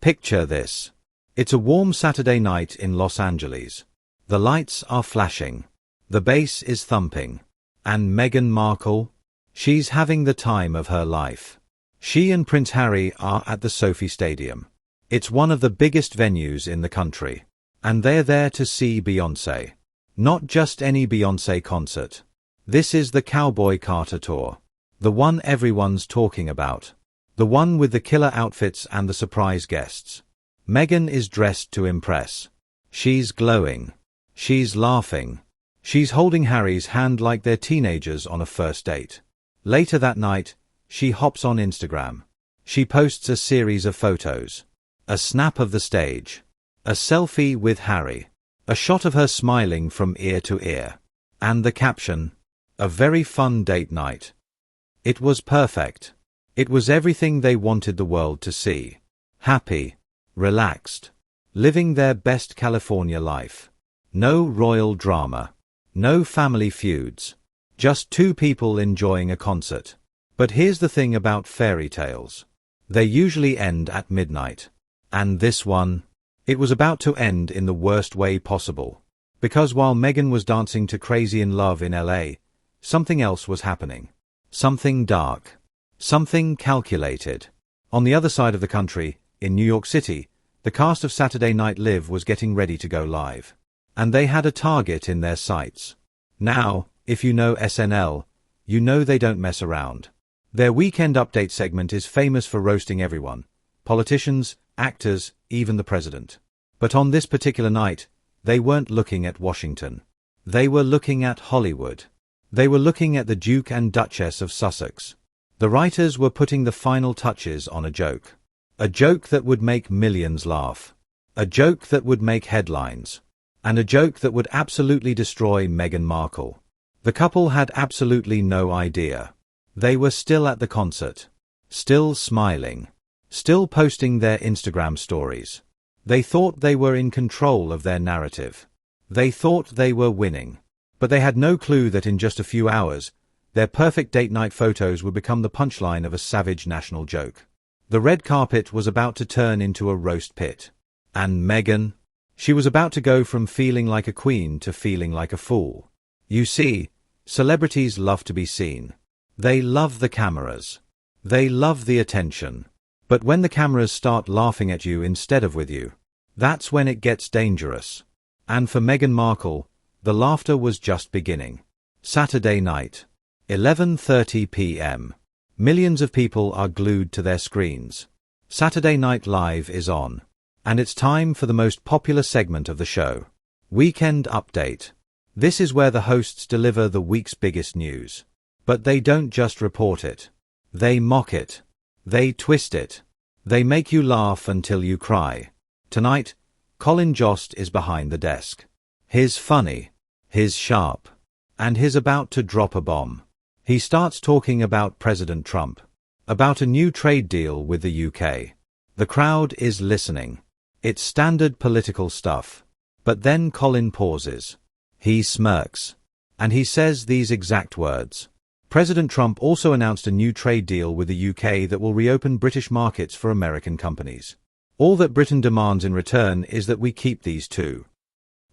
Picture this. It's a warm Saturday night in Los Angeles. The lights are flashing. The bass is thumping. And Meghan Markle? She's having the time of her life. She and Prince Harry are at the Sophie Stadium. It's one of the biggest venues in the country. And they're there to see Beyoncé. Not just any Beyoncé concert. This is the Cowboy Carter Tour. The one everyone's talking about. The one with the killer outfits and the surprise guests. Meghan is dressed to impress. She's glowing. She's laughing. She's holding Harry's hand like they're teenagers on a first date. Later that night, she hops on Instagram. She posts a series of photos. A snap of the stage. A selfie with Harry. A shot of her smiling from ear to ear. And the caption, "A very fun date night." It was perfect. It was everything they wanted the world to see. Happy. Relaxed. Living their best California life. No royal drama. No family feuds. Just two people enjoying a concert. But here's the thing about fairy tales. They usually end at midnight. And this one? It was about to end in the worst way possible. Because while Meghan was dancing to Crazy in Love in LA, something else was happening. Something dark. Something calculated. On the other side of the country, in New York City, the cast of Saturday Night Live was getting ready to go live. And they had a target in their sights. Now, if you know SNL, you know they don't mess around. Their Weekend Update segment is famous for roasting everyone. Politicians, actors, even the president. But on this particular night, they weren't looking at Washington. They were looking at Hollywood. They were looking at the Duke and Duchess of Sussex. The writers were putting the final touches on a joke. A joke that would make millions laugh. A joke that would make headlines. And a joke that would absolutely destroy Meghan Markle. The couple had absolutely no idea. They were still at the concert. Still smiling. Still posting their Instagram stories. They thought they were in control of their narrative. They thought they were winning. But they had no clue that in just a few hours, their perfect date night photos would become the punchline of a savage national joke. The red carpet was about to turn into a roast pit. And Meghan? She was about to go from feeling like a queen to feeling like a fool. You see, celebrities love to be seen. They love the cameras. They love the attention. But when the cameras start laughing at you instead of with you, that's when it gets dangerous. And for Meghan Markle, the laughter was just beginning. Saturday night. 11:30 p.m. Millions of people are glued to their screens. Saturday Night Live is on. And it's time for the most popular segment of the show. Weekend Update. This is where the hosts deliver the week's biggest news. But they don't just report it. They mock it. They twist it. They make you laugh until you cry. Tonight, Colin Jost is behind the desk. He's funny. He's sharp. And he's about to drop a bomb. He starts talking about President Trump. About a new trade deal with the UK. The crowd is listening. It's standard political stuff. But then Colin pauses. He smirks. And he says these exact words. President Trump also announced a new trade deal with the UK that will reopen British markets for American companies. All that Britain demands in return is that we keep these too.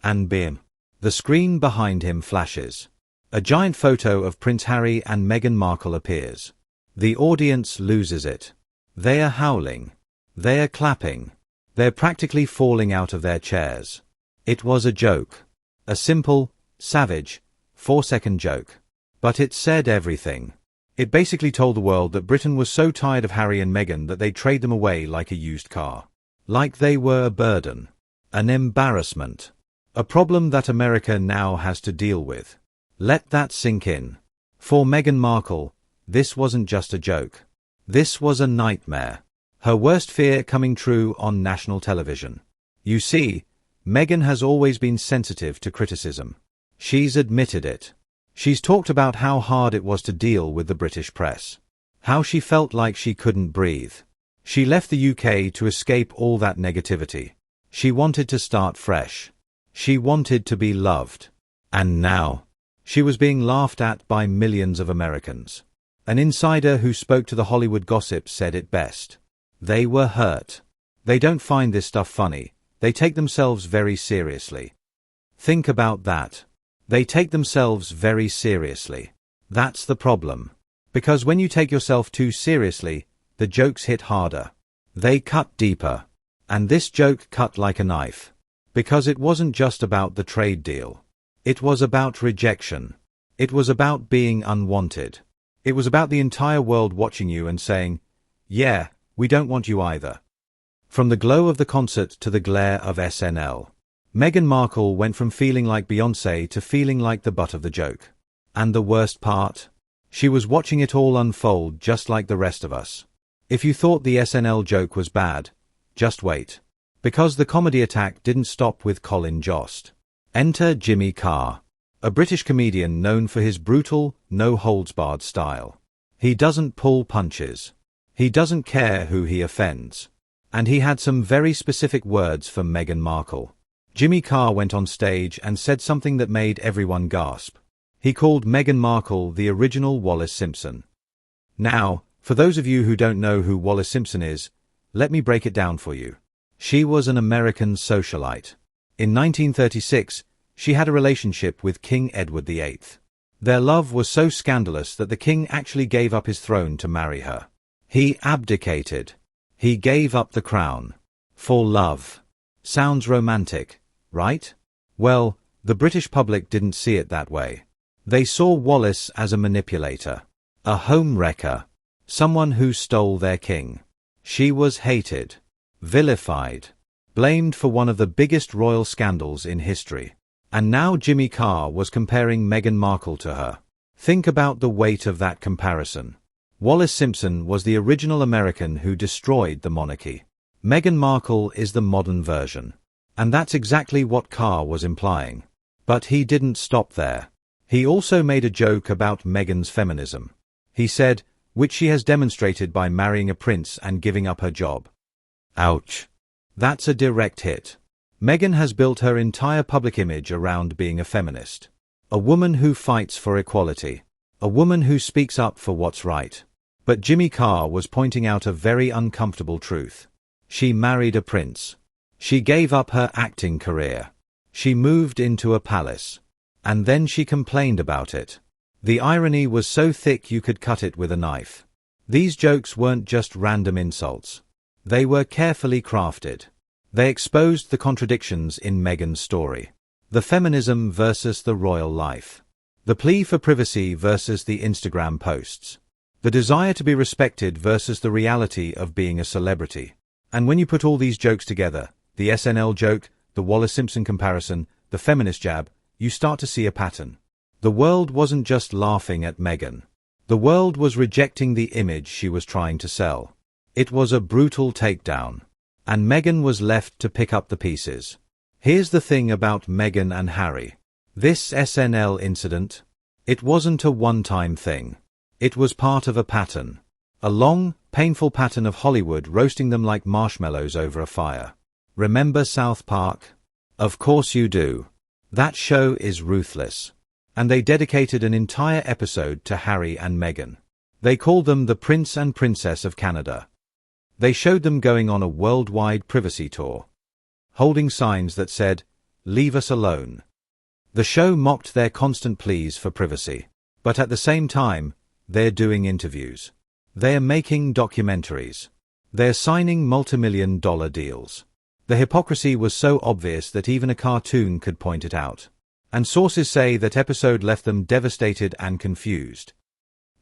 And bim. The screen behind him flashes. A giant photo of Prince Harry and Meghan Markle appears. The audience loses it. They are howling. They are clapping. They're practically falling out of their chairs. It was a joke. A simple, savage, 4-second joke. But it said everything. It basically told the world that Britain was so tired of Harry and Meghan that they'd trade them away like a used car. Like they were a burden. An embarrassment. A problem that America now has to deal with. Let that sink in. For Meghan Markle, this wasn't just a joke. This was a nightmare. Her worst fear coming true on national television. You see, Meghan has always been sensitive to criticism. She's admitted it. She's talked about how hard it was to deal with the British press. How she felt like she couldn't breathe. She left the UK to escape all that negativity. She wanted to start fresh. She wanted to be loved. And now, she was being laughed at by millions of Americans. An insider who spoke to the Hollywood Gossip said it best. They were hurt. They don't find this stuff funny, they take themselves very seriously. Think about that. They take themselves very seriously. That's the problem. Because when you take yourself too seriously, the jokes hit harder. They cut deeper. And this joke cut like a knife. Because it wasn't just about the trade deal. It was about rejection. It was about being unwanted. It was about the entire world watching you and saying, "Yeah, we don't want you either." From the glow of the concert to the glare of SNL, Meghan Markle went from feeling like Beyoncé to feeling like the butt of the joke. And the worst part? She was watching it all unfold just like the rest of us. If you thought the SNL joke was bad, just wait. Because the comedy attack didn't stop with Colin Jost. Enter Jimmy Carr, a British comedian known for his brutal, no-holds-barred style. He doesn't pull punches. He doesn't care who he offends. And he had some very specific words for Meghan Markle. Jimmy Carr went on stage and said something that made everyone gasp. He called Meghan Markle the original Wallis Simpson. Now, for those of you who don't know who Wallis Simpson is, let me break it down for you. She was an American socialite. In 1936, she had a relationship with King Edward VIII. Their love was so scandalous that the king actually gave up his throne to marry her. He abdicated. He gave up the crown. For love. Sounds romantic, right? Well, the British public didn't see it that way. They saw Wallis as a manipulator. A home wrecker. Someone who stole their king. She was hated. Vilified. Blamed for one of the biggest royal scandals in history. And now Jimmy Carr was comparing Meghan Markle to her. Think about the weight of that comparison. Wallis Simpson was the original American who destroyed the monarchy. Meghan Markle is the modern version. And that's exactly what Carr was implying. But he didn't stop there. He also made a joke about Meghan's feminism. He said, which she has demonstrated by marrying a prince and giving up her job. Ouch. That's a direct hit. Meghan has built her entire public image around being a feminist. A woman who fights for equality. A woman who speaks up for what's right. But Jimmy Carr was pointing out a very uncomfortable truth. She married a prince. She gave up her acting career. She moved into a palace. And then she complained about it. The irony was so thick you could cut it with a knife. These jokes weren't just random insults. They were carefully crafted. They exposed the contradictions in Meghan's story. The feminism versus the royal life. The plea for privacy versus the Instagram posts. The desire to be respected versus the reality of being a celebrity. And when you put all these jokes together, the SNL joke, the Wallis Simpson comparison, the feminist jab, you start to see a pattern. The world wasn't just laughing at Meghan. The world was rejecting the image she was trying to sell. It was a brutal takedown. And Meghan was left to pick up the pieces. Here's the thing about Meghan and Harry. This SNL incident, it wasn't a one-time thing. It was part of a pattern. A long, painful pattern of Hollywood roasting them like marshmallows over a fire. Remember South Park? Of course you do. That show is ruthless. And they dedicated an entire episode to Harry and Meghan. They called them the Prince and Princess of Canada. They showed them going on a worldwide privacy tour, holding signs that said, "Leave us alone." The show mocked their constant pleas for privacy. But at the same time, they're doing interviews. They're making documentaries. They're signing multi-million-dollar deals. The hypocrisy was so obvious that even a cartoon could point it out. And sources say that episode left them devastated and confused.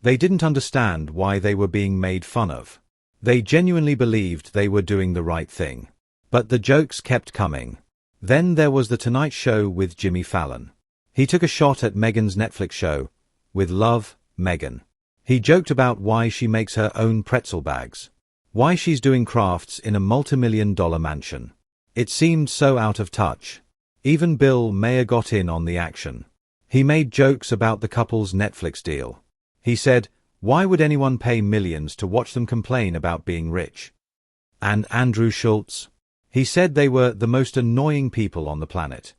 They didn't understand why they were being made fun of. They genuinely believed they were doing the right thing. But the jokes kept coming. Then there was The Tonight Show with Jimmy Fallon. He took a shot at Meghan's Netflix show, With Love, Meghan. He joked about why she makes her own pretzel bags. Why she's doing crafts in a multi-million-dollar mansion. It seemed so out of touch. Even Bill Maher got in on the action. He made jokes about the couple's Netflix deal. He said, why would anyone pay millions to watch them complain about being rich? And Andrew Schultz? He said they were the most annoying people on the planet.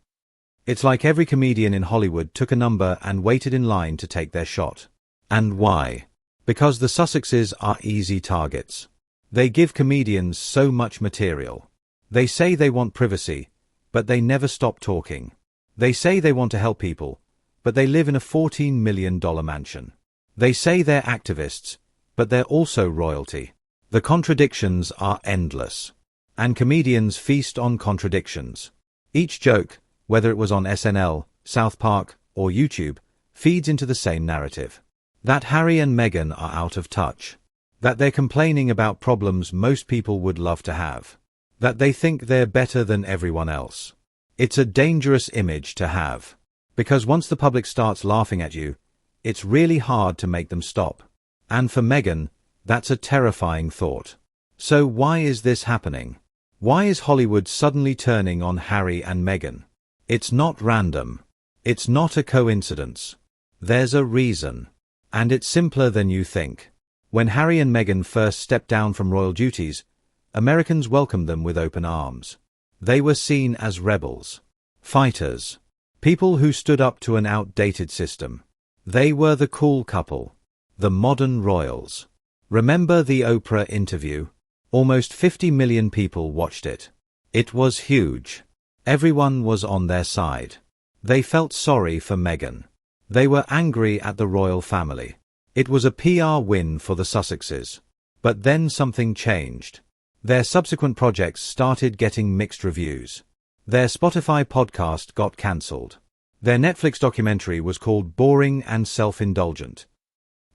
It's like every comedian in Hollywood took a number and waited in line to take their shot. And why? Because the Sussexes are easy targets. They give comedians so much material. They say they want privacy, but they never stop talking. They say they want to help people, but they live in a $14 million mansion. They say they're activists, but they're also royalty. The contradictions are endless. And comedians feast on contradictions. Each joke, whether it was on SNL, South Park, or YouTube, feeds into the same narrative. That Harry and Meghan are out of touch. That they're complaining about problems most people would love to have. That they think they're better than everyone else. It's a dangerous image to have. Because once the public starts laughing at you, it's really hard to make them stop. And for Meghan, that's a terrifying thought. So why is this happening? Why is Hollywood suddenly turning on Harry and Meghan? It's not random. It's not a coincidence. There's a reason. And it's simpler than you think. When Harry and Meghan first stepped down from royal duties, Americans welcomed them with open arms. They were seen as rebels. Fighters. People who stood up to an outdated system. They were the cool couple. The modern royals. Remember the Oprah interview? Almost 50 million people watched it. It was huge. Everyone was on their side. They felt sorry for Meghan. They were angry at the royal family. It was a PR win for the Sussexes. But then something changed. Their subsequent projects started getting mixed reviews. Their Spotify podcast got cancelled. Their Netflix documentary was called boring and self-indulgent.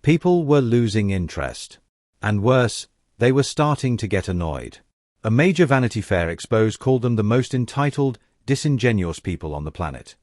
People were losing interest. And worse, they were starting to get annoyed. A major Vanity Fair expose called them the most entitled, disingenuous people on the planet.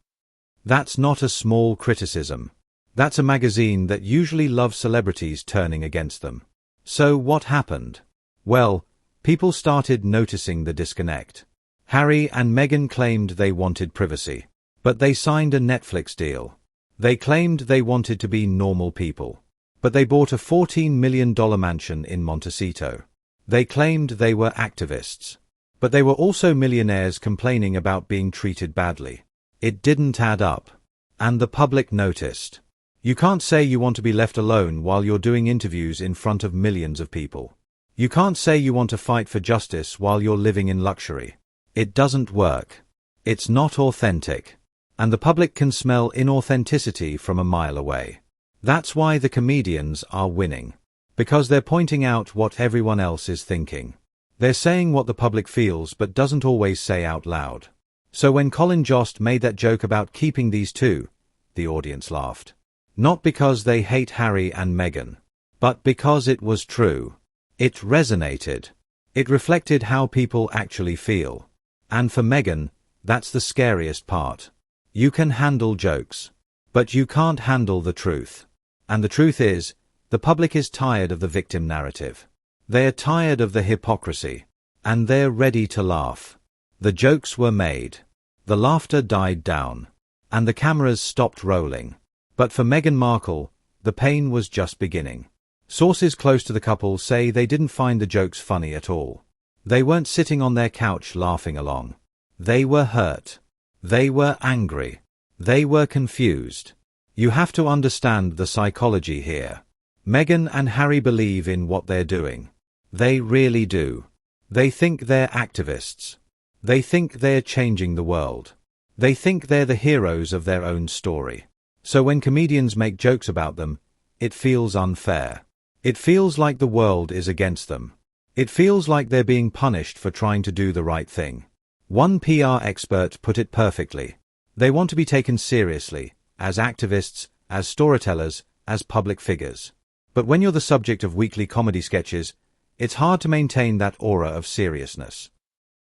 That's not a small criticism. That's a magazine that usually loves celebrities turning against them. So what happened? Well, people started noticing the disconnect. Harry and Meghan claimed they wanted privacy. But they signed a Netflix deal. They claimed they wanted to be normal people. But they bought a $14 million mansion in Montecito. They claimed they were activists. But they were also millionaires complaining about being treated badly. It didn't add up. And the public noticed. You can't say you want to be left alone while you're doing interviews in front of millions of people. You can't say you want to fight for justice while you're living in luxury. It doesn't work. It's not authentic. And the public can smell inauthenticity from a mile away. That's why the comedians are winning. Because they're pointing out what everyone else is thinking. They're saying what the public feels but doesn't always say out loud. So when Colin Jost made that joke about keeping these two, the audience laughed. Not because they hate Harry and Meghan, but because it was true. It resonated. It reflected how people actually feel. And for Meghan, that's the scariest part. You can handle jokes, but you can't handle the truth. And the truth is, the public is tired of the victim narrative. They are tired of the hypocrisy. And they're ready to laugh. The jokes were made. The laughter died down. And the cameras stopped rolling. But for Meghan Markle, the pain was just beginning. Sources close to the couple say they didn't find the jokes funny at all. They weren't sitting on their couch laughing along. They were hurt. They were angry. They were confused. You have to understand the psychology here. Meghan and Harry believe in what they're doing. They really do. They think they're activists. They think they're changing the world. They think they're the heroes of their own story. So when comedians make jokes about them, it feels unfair. It feels like the world is against them. It feels like they're being punished for trying to do the right thing. One PR expert put it perfectly. They want to be taken seriously, as activists, as storytellers, as public figures. But when you're the subject of weekly comedy sketches, it's hard to maintain that aura of seriousness.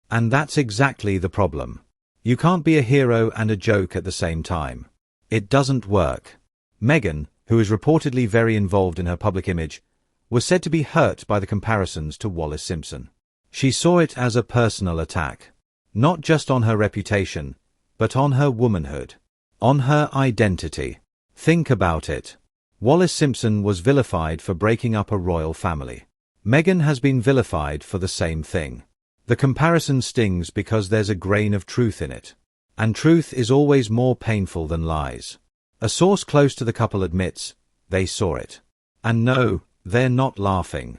And that's exactly the problem. You can't be a hero and a joke at the same time. It doesn't work. Meghan, who is reportedly very involved in her public image, was said to be hurt by the comparisons to Wallis Simpson. She saw it as a personal attack. Not just on her reputation, but on her womanhood. On her identity. Think about it. Wallis Simpson was vilified for breaking up a royal family. Meghan has been vilified for the same thing. The comparison stings because there's a grain of truth in it. And truth is always more painful than lies. A source close to the couple admits they saw it. And no, they're not laughing.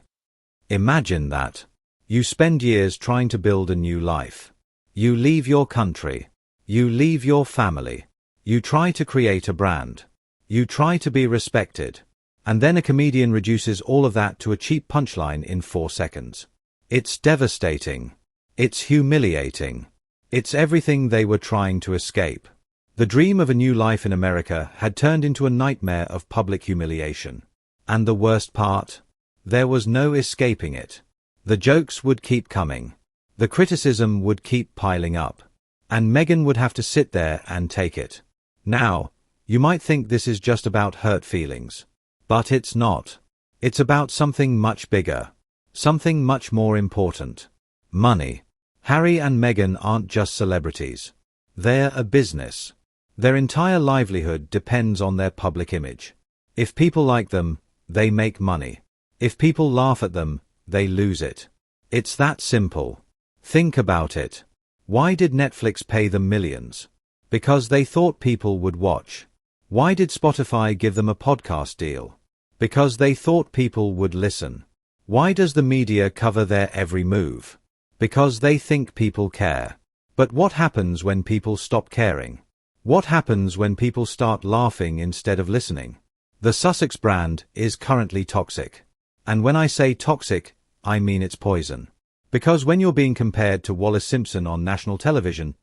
Imagine that. You spend years trying to build a new life. You leave your country. You leave your family. You try to create a brand. You try to be respected. And then a comedian reduces all of that to a cheap punchline in 4 seconds. It's devastating. It's humiliating. It's everything they were trying to escape. The dream of a new life in America had turned into a nightmare of public humiliation. And the worst part? There was no escaping it. The jokes would keep coming. The criticism would keep piling up. And Meghan would have to sit there and take it. Now, you might think this is just about hurt feelings. But it's not. It's about something much bigger. Something much more important. Money. Harry and Meghan aren't just celebrities. They're a business. Their entire livelihood depends on their public image. If people like them, they make money. If people laugh at them, they lose it. It's that simple. Think about it. Why did Netflix pay them millions? Because they thought people would watch. Why did Spotify give them a podcast deal? Because they thought people would listen. Why does the media cover their every move? Because they think people care. But what happens when people stop caring? What happens when people start laughing instead of listening? The Sussex brand is currently toxic. And when I say toxic, I mean it's poison. Because when you're being compared to Wallace Simpson on national television,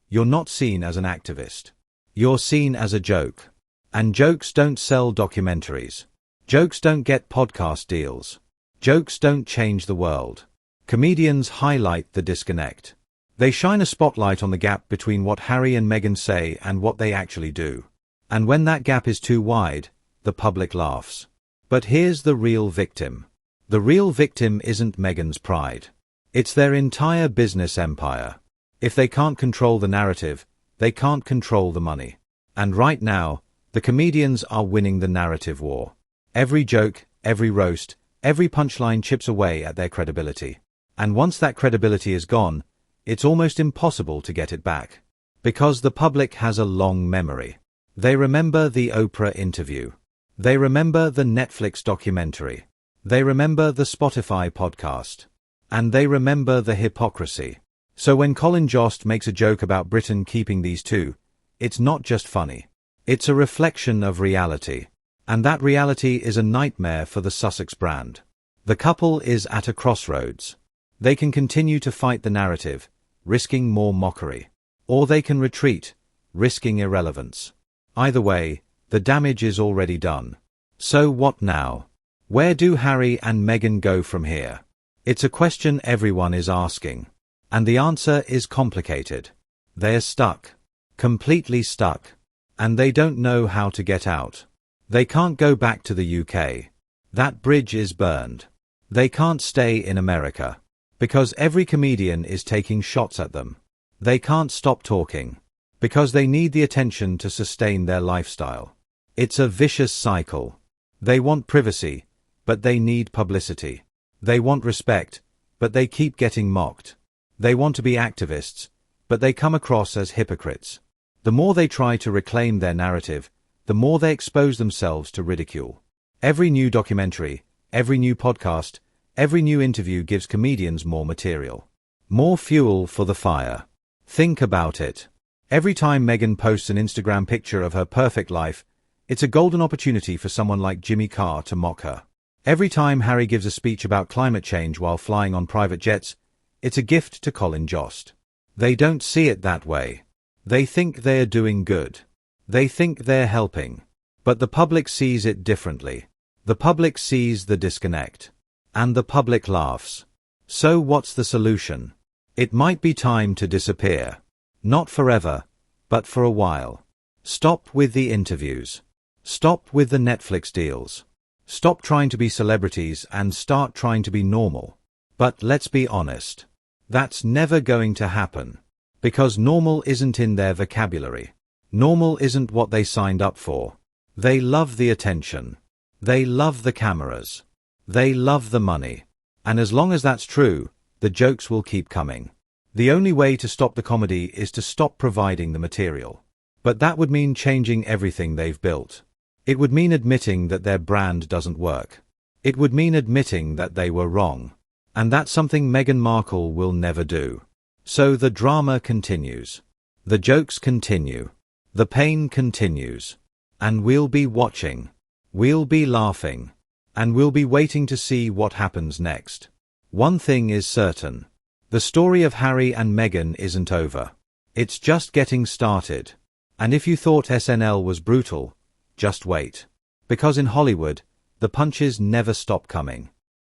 you're not seen as an activist. You're seen as a joke. And jokes don't sell documentaries. Jokes don't get podcast deals. Jokes don't change the world. Comedians highlight the disconnect. They shine a spotlight on the gap between what Harry and Meghan say and what they actually do. And when that gap is too wide, the public laughs. But here's the real victim. The real victim isn't Meghan's pride. It's their entire business empire. If they can't control the narrative, they can't control the money. And right now, the comedians are winning the narrative war. Every joke, every roast, every punchline chips away at their credibility. And once that credibility is gone, it's almost impossible to get it back. Because the public has a long memory. They remember the Oprah interview. They remember the Netflix documentary. They remember the Spotify podcast. And they remember the hypocrisy. So when Colin Jost makes a joke about Britain keeping these two, it's not just funny. It's a reflection of reality. And that reality is a nightmare for the Sussex brand. The couple is at a crossroads. They can continue to fight the narrative, risking more mockery. Or they can retreat, risking irrelevance. Either way, the damage is already done. So what now? Where do Harry and Meghan go from here? It's a question everyone is asking. And the answer is complicated. They're stuck. Completely stuck. And they don't know how to get out. They can't go back to the UK. That bridge is burned. They can't stay in America. Because every comedian is taking shots at them. They can't stop talking. Because they need the attention to sustain their lifestyle. It's a vicious cycle. They want privacy, but they need publicity. They want respect, but they keep getting mocked. They want to be activists, but they come across as hypocrites. The more they try to reclaim their narrative, the more they expose themselves to ridicule. Every new documentary, every new podcast, every new interview gives comedians more material. More fuel for the fire. Think about it. Every time Meghan posts an Instagram picture of her perfect life, it's a golden opportunity for someone like Jimmy Carr to mock her. Every time Harry gives a speech about climate change while flying on private jets, it's a gift to Colin Jost. They don't see it that way. They think they're doing good. They think they're helping. But the public sees it differently. The public sees the disconnect. And the public laughs. So what's the solution? It might be time to disappear. Not forever, but for a while. Stop with the interviews. Stop with the Netflix deals. Stop trying to be celebrities and start trying to be normal. But let's be honest. That's never going to happen. Because normal isn't in their vocabulary. Normal isn't what they signed up for. They love the attention. They love the cameras. They love the money. And as long as that's true, the jokes will keep coming. The only way to stop the comedy is to stop providing the material. But that would mean changing everything they've built. It would mean admitting that their brand doesn't work. It would mean admitting that they were wrong. And that's something Meghan Markle will never do. So the drama continues. The jokes continue. The pain continues. And we'll be watching. We'll be laughing. And we'll be waiting to see what happens next. One thing is certain. The story of Harry and Meghan isn't over. It's just getting started. And if you thought SNL was brutal, just wait. Because in Hollywood, the punches never stop coming.